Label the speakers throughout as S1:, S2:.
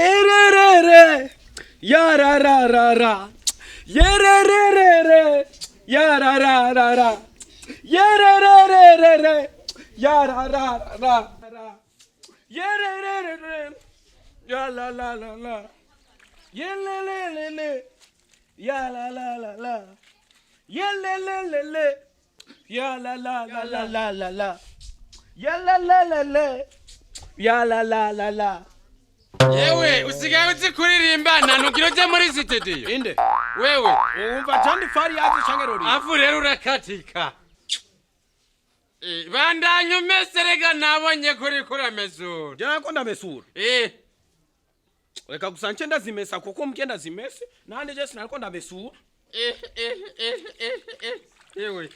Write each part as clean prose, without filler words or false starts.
S1: Yerere ya ra ra ra ra yerere ya ra ra ra ra yerere ya ra ra ra yerere ya la la la la yelelele ya la la la la yelelele ya la la la la la la la yelelele ya la la la la.
S2: Yewe usigaye uzi kuririmba ntanukiro je muri studio
S1: Inde
S2: wewe
S1: umva jandi fari yazi shangerori
S2: afu rero urakatika bandanye umeserega nabonye kuri kuramezura
S1: je nako ndamesura reka gusanche ndazimesa kuko mgenda zimese nande je sinariko ndamesura
S2: yewe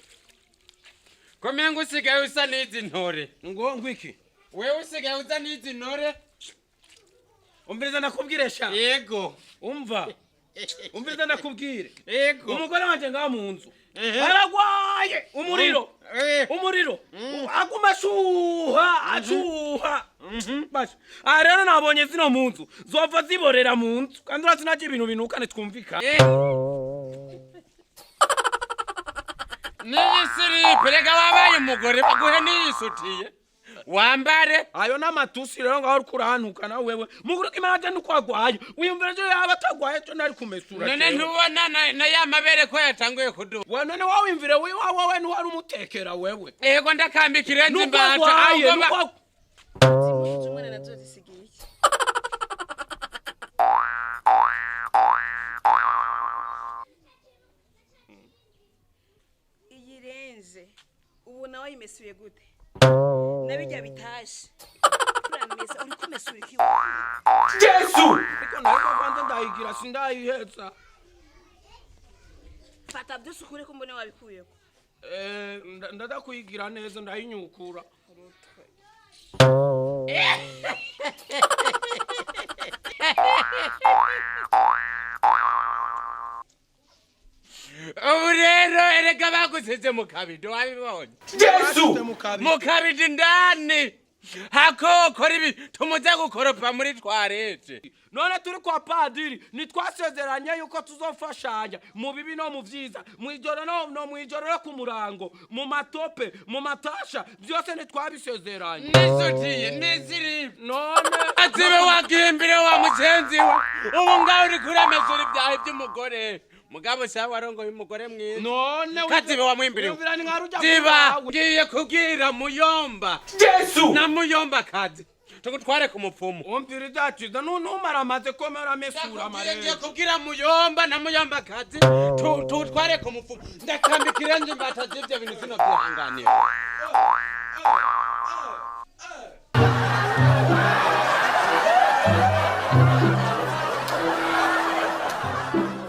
S2: komengo usigaye usa n'izi ntore
S1: ngo ngwiki
S2: wewe usigaye usa n'izi ntore
S1: umviriza nakubwiresha
S2: yego
S1: umva umviriza nakubwire
S2: yego
S1: umugore wanje nga mu nzu aragwaye umuriro agumashuha acuha basha rero nabonye zino mu nzu zova ziborera mu nzu kandi uratinaje ibintu binukane twumvika
S2: n'iyisiripe rega wabaye umugore baguhe n'iyisutiye wambare
S1: ayo n'amatusi rero ngaho kurahanuka na wewe muguru kimaraje nukwagwaye wiyumvira je yaba tagwaye cyo nari kumesura
S2: none ntubona na ya mabere ko yatanguye kuduba
S1: we none wawimvire wawe ntiwari umutekera wewe
S2: yego ndakambikira nzi mbata
S1: ahubwo
S3: umwana nazo zisigiye iki iyirenze ubu nawe yimesuye gute nabijya bitashe uramesa uri kumesura iki
S1: Yesu iko nariko kwanza ndayigira sindayiheza
S3: fata byose ukure ko mbone wabikuyeko
S1: ndadakuyigira neza ndayinyukura
S2: ubu rero erega bagusize mu kabido wabibonye
S1: Yesu
S2: mu kabido ndani hako kora ibi tumuze gukoropa muri twarete
S1: none turi kwa padiri nitwasezeranye yuko tuzofashanya mu bibi no mu vyiza mu ijoro no mu ijoro no ku murango mu matope mu matasha byose nitwabisezeranye
S2: nisutiye nisiri
S1: none
S2: azibe wagimbire wa mugenzi we ubu ngaho uri kuramezura ibyahe by'umugore mugabo sawa warongoye umugore mwiza
S1: none
S2: kazibe wamwimbire
S1: ubirani nkaruja
S2: ziba ngiye kubwira muyomba
S1: Yesu
S2: na muyomba kazi tugutware ku mupfumu
S1: umvira byaciza numara amaze komera mesura amarere
S2: ngiye kubwira muyomba na muyomba kazi tugutware ku mupfumu ndakambikira nje mbata z'ibyo bintu sino byihanganira